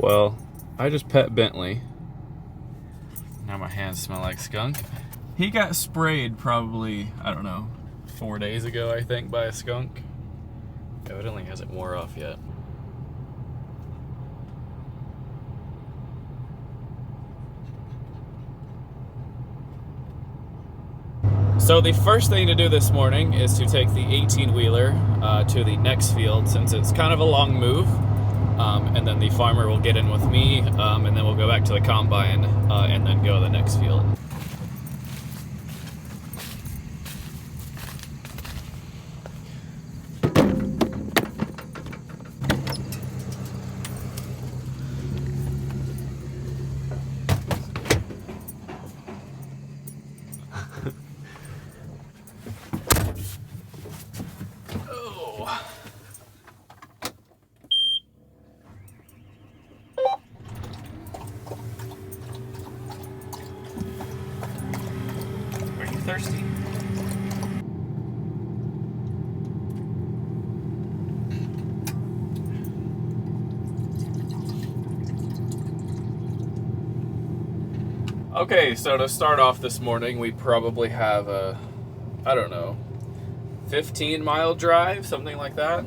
Well, I just pet Bentley. Now my hands smell like skunk. He got sprayed probably, I don't know, 4 days ago, I think, by a skunk. Evidently hasn't wore off yet. So the first thing to do this morning is to take the 18-wheeler to the next field, since it's kind of a long move. And then the farmer will get in with me, and then we'll go back to the combine, and then go to the next field. Thirsty? Okay, so to start off this morning, we probably have a, I don't know, 15-mile drive, something like that.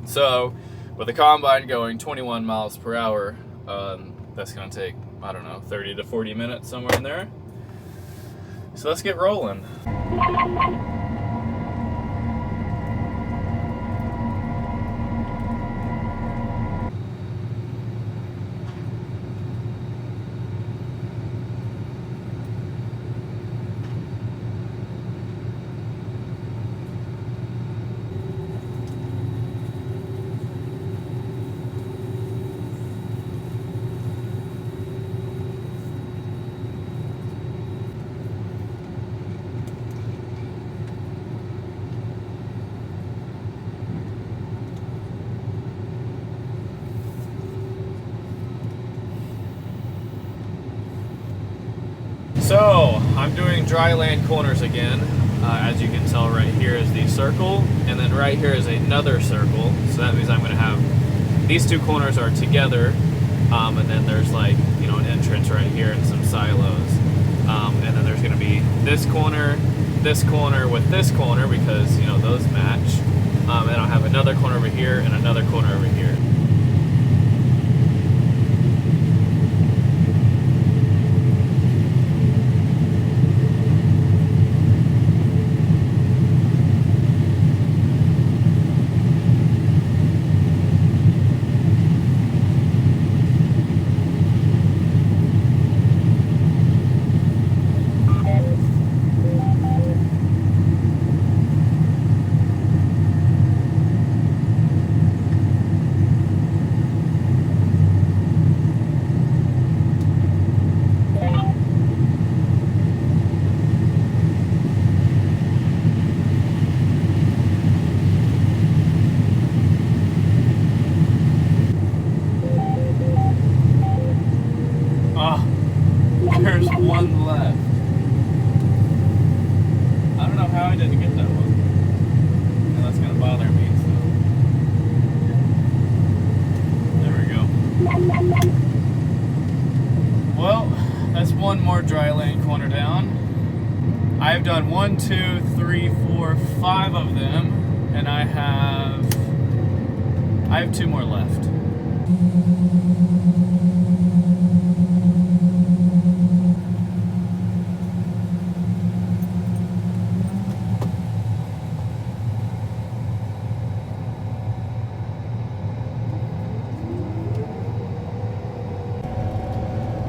So, with the combine going 21 miles per hour, that's going to take, I don't know, 30 to 40 minutes, somewhere in there. So let's get rolling. So, I'm doing Dryland corners again. As you can tell, right here is the circle, and then right here is another circle. So that means I'm going to have, these two corners are together, and then there's like, you know, an entrance right here and some silos. And then there's going to be this corner with this corner, because, you know, those match. And I'll have another corner over here and another corner over here. There's one left. I don't know how I didn't get that one. And that's gonna bother me, so. There we go. Well, that's one more Dryland corner down. I've done 1, 2, 3, 4, 5 of them, and I have 2 more left.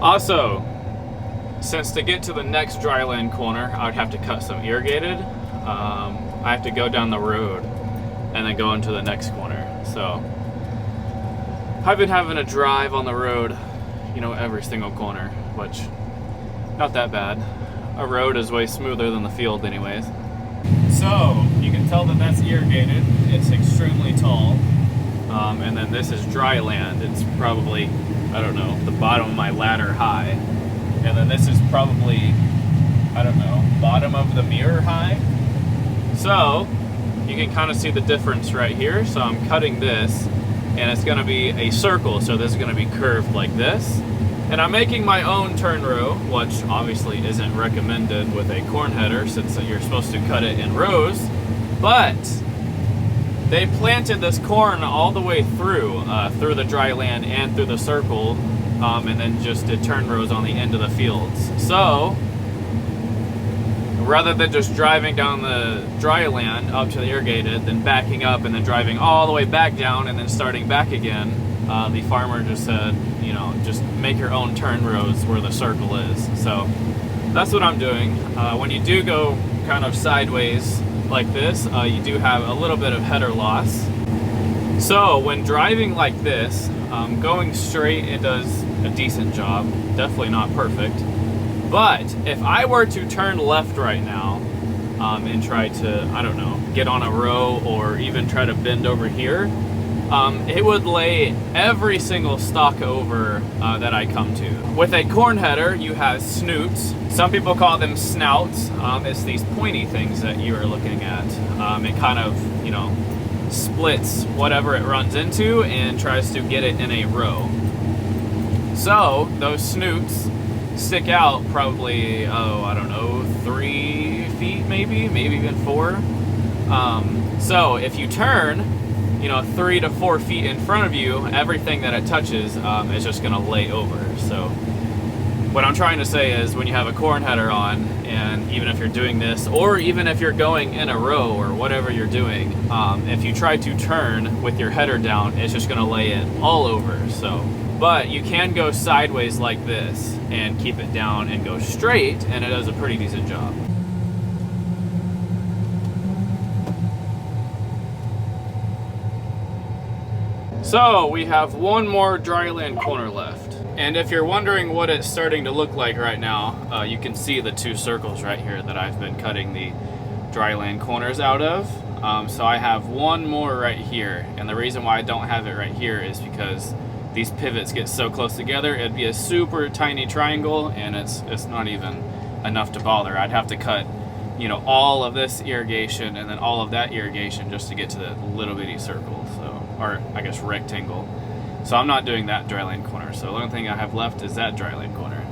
Also, since to get to the next Dryland corner, I would have to cut some irrigated. I have to go down the road and then go into the next corner. So, I've been having to drive on the road, you know, every single corner, which, not that bad. A road is way smoother than the field anyways. So, you can tell that that's irrigated. It's extremely tall. And then this is Dryland. It's probably, I don't know, the bottom of my ladder high. And then this is probably, I don't know, bottom of the mirror high. So, you can kind of see the difference right here. So I'm cutting this, and it's gonna be a circle, so this is gonna be curved like this. And I'm making my own turn row, which obviously isn't recommended with a corn header since you're supposed to cut it in rows, but they planted this corn all the way through the dry land and through the circle, and then just did turn rows on the end of the fields. So rather than just driving down the dry land up to the irrigated, then backing up and then driving all the way back down and then starting back again, the farmer just said, you know, just make your own turn rows where the circle is. So that's what I'm doing. When you do go kind of sideways like this, you do have a little bit of header loss. So when driving like this, going straight, it does a decent job. Definitely not perfect. But if I were to turn left right now and try to, I don't know, get on a row or even try to bend over here, it would lay every single stalk over that I come to. With a corn header, you have snoots. Some people call them snouts. It's these pointy things that you are looking at. It kind of, you know, splits whatever it runs into and tries to get it in a row. So those snoots stick out probably, oh, I don't know, 3 feet maybe even 4. So if you turn, you know, 3 to 4 feet in front of you, everything that it touches is just gonna lay over. So what I'm trying to say is when you have a corn header on, and even if you're doing this, or even if you're going in a row or whatever you're doing, if you try to turn with your header down, it's just gonna lay it all over. So, but you can go sideways like this and keep it down and go straight, and it does a pretty decent job. So we have one more dryland corner left. And if you're wondering what it's starting to look like right now, you can see the 2 circles right here that I've been cutting the dryland corners out of. So I have one more right here. And the reason why I don't have it right here is because these pivots get so close together. It'd be a super tiny triangle, and it's not even enough to bother. I'd have to cut, you know, all of this irrigation and then all of that irrigation just to get to the little bitty circle. So, or I guess rectangle. So I'm not doing that dryland corner. So the only thing I have left is that dryland corner.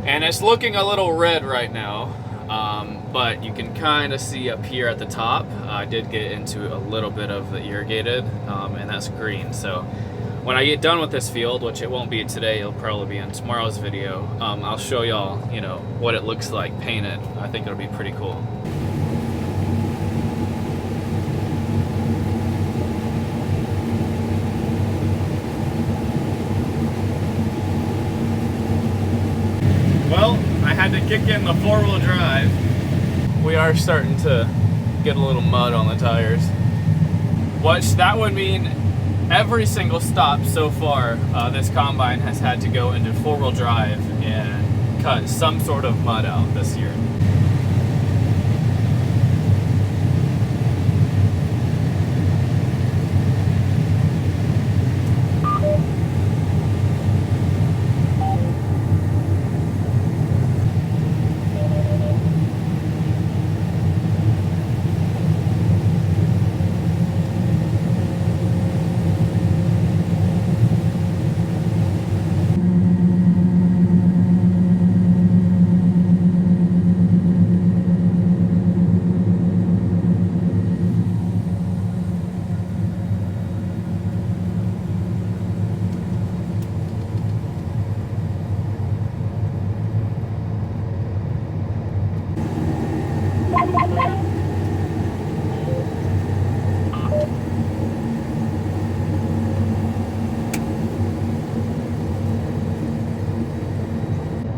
And it's looking a little red right now, but you can kind of see up here at the top, I did get into a little bit of the irrigated, and that's green. So when I get done with this field, which it won't be today, it'll probably be in tomorrow's video, I'll show y'all, you know, what it looks like painted. I think it'll be pretty cool. Well, I had to kick in the 4-wheel drive. We are starting to get a little mud on the tires. Which that would mean every single stop so far, this combine has had to go into 4-wheel drive and cut some sort of mud out this year.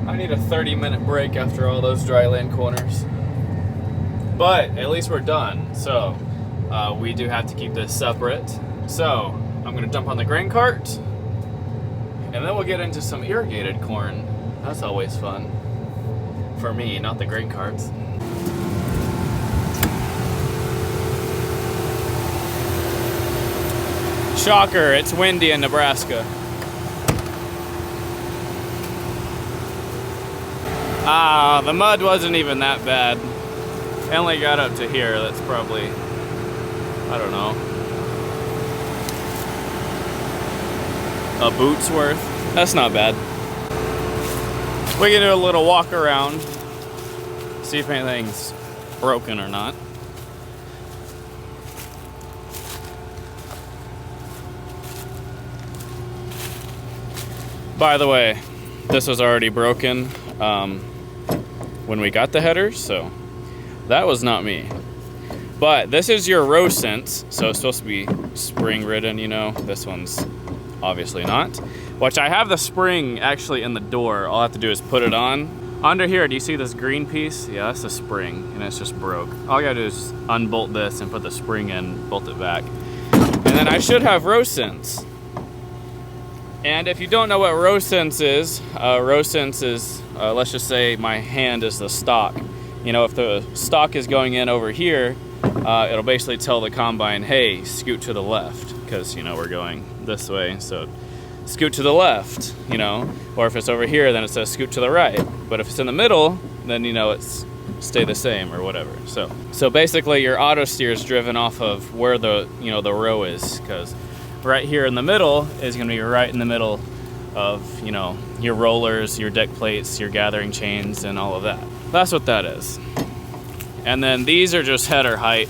I need a 30-minute break after all those dryland corners. But at least we're done. So we do have to keep this separate. So I'm gonna jump on the grain cart and then we'll get into some irrigated corn. That's always fun. For me, not the grain carts. Shocker, it's windy in Nebraska. The mud wasn't even that bad. It only got up to here. That's probably, I don't know, a boot's worth. That's not bad. We can do a little walk around, see if anything's broken or not. By the way, this was already broken when we got the header, so that was not me. But this is your row sense, so it's supposed to be spring ridden, you know. This one's obviously not. Which I have the spring actually in the door. All I have to do is put it on. Under here, do you see this green piece? Yeah, that's the spring, and it's just broke. All I gotta do is unbolt this and put the spring in, bolt it back. And then I should have row sense. And if you don't know what row sense is, let's just say my hand is the stock. You know, if the stock is going in over here, it'll basically tell the combine, hey, scoot to the left, because, you know, we're going this way, so scoot to the left, you know. Or if it's over here, then it says scoot to the right. But if it's in the middle, then, you know, it's stay the same or whatever. So basically your auto steer is driven off of where the, you know, the row is, because right here in the middle is going to be right in the middle of, you know, your rollers, your deck plates, your gathering chains, and all of that. That's what that is. And then these are just header height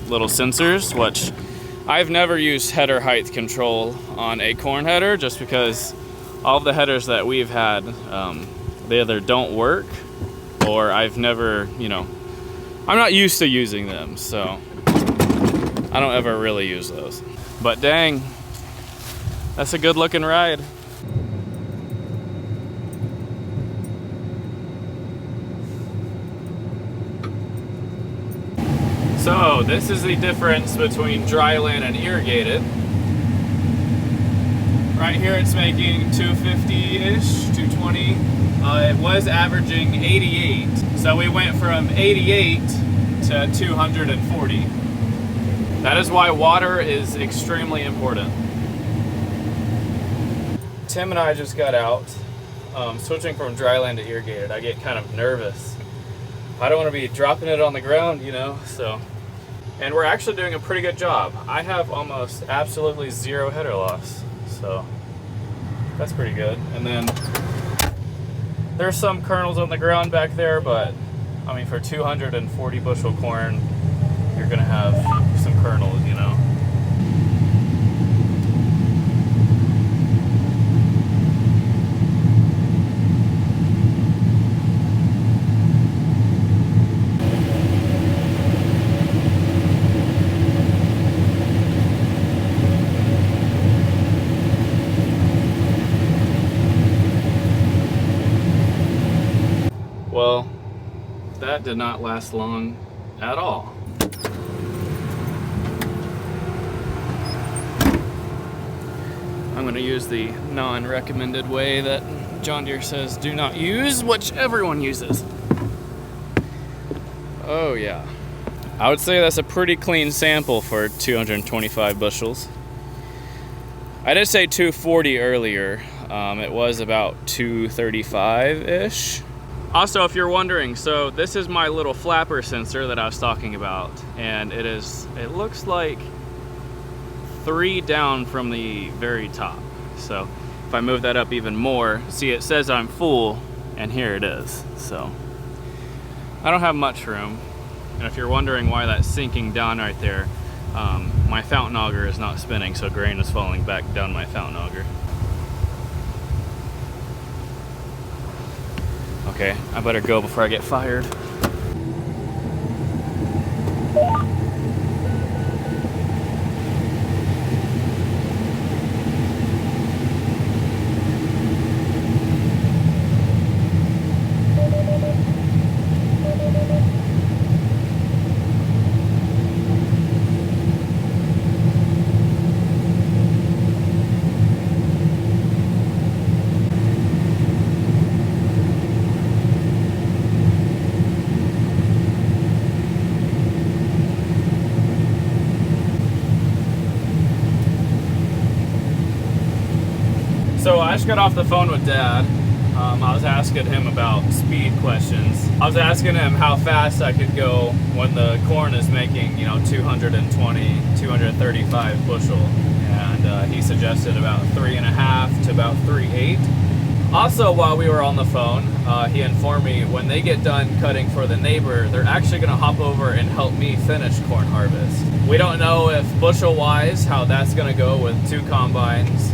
little sensors, which I've never used header height control on a corn header, just because all of the headers that we've had, they either don't work, or I've never, you know, I'm not used to using them, so I don't ever really use those. But dang, that's a good looking ride. So this is the difference between Dryland and Irrigated. Right here it's making 250-ish, 220. It was averaging 88. So we went from 88 to 240. That is why water is extremely important. Tim and I just got out, switching from Dryland to Irrigated. I get kind of nervous. I don't want to be dropping it on the ground, you know, so. And we're actually doing a pretty good job. I have almost absolutely zero header loss, so that's pretty good. And then there's some kernels on the ground back there, but I mean, for 240 bushel corn, you're gonna have some kernels, you know. Well, that did not last long at all. I'm going to use the non-recommended way that John Deere says do not use, which everyone uses. Oh yeah. I would say that's a pretty clean sample for 225 bushels. I did say 240 earlier. It was about 235-ish. Also, if you're wondering, so this is my little flapper sensor that I was talking about, and it looks like 3 down from the very top. So if I move that up even more, see, it says I'm full, and here it is. So I don't have much room. And if you're wondering why that's sinking down right there, my fountain auger is not spinning, so grain is falling back down my fountain auger. Okay, I better go before I get fired. So I just got off the phone with Dad. I was asking him about speed questions. I was asking him how fast I could go when the corn is making, you know, 220, 235 bushel. And and he suggested about 3.5 to about 3.8. Also, while we were on the phone, he informed me when they get done cutting for the neighbor, they're actually going to hop over and help me finish corn harvest. We don't know if bushel-wise how that's going to go with 2 combines.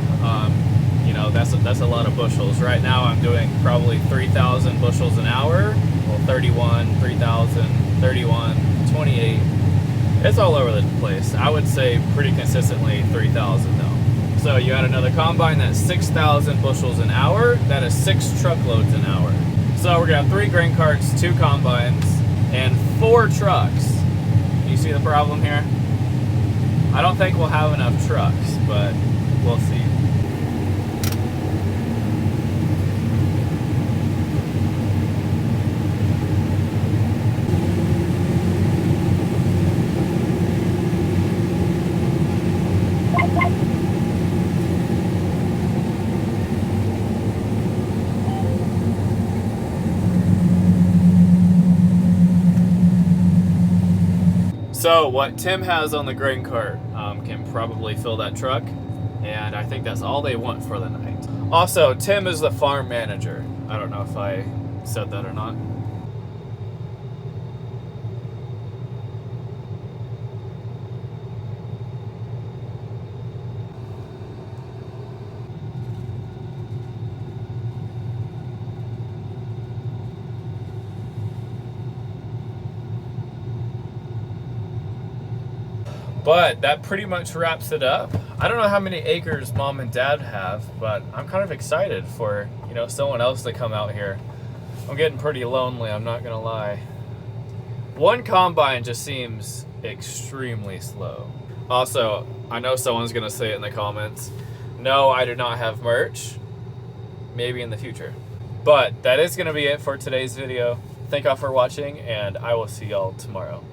You know, that's a lot of bushels. Right now I'm doing probably 3,000 bushels an hour. Well, 31, 3,000, 31, 28. It's all over the place. I would say pretty consistently 3,000 though. So you add another combine, that's 6,000 bushels an hour. That is 6 truckloads an hour. So we're gonna have 3 grain carts, 2 combines, and 4 trucks. You see the problem here? I don't think we'll have enough trucks, but we'll see. So what Tim has on the grain cart can probably fill that truck, and I think that's all they want for the night. Also, Tim is the farm manager. I don't know if I said that or not. But that pretty much wraps it up. I don't know how many acres mom and dad have, but I'm kind of excited for, you know, someone else to come out here. I'm getting pretty lonely, I'm not gonna lie. 1 combine just seems extremely slow. Also, I know someone's gonna say it in the comments, no, I do not have merch. Maybe in the future. But that is gonna be it for today's video. Thank y'all for watching, and I will see y'all tomorrow.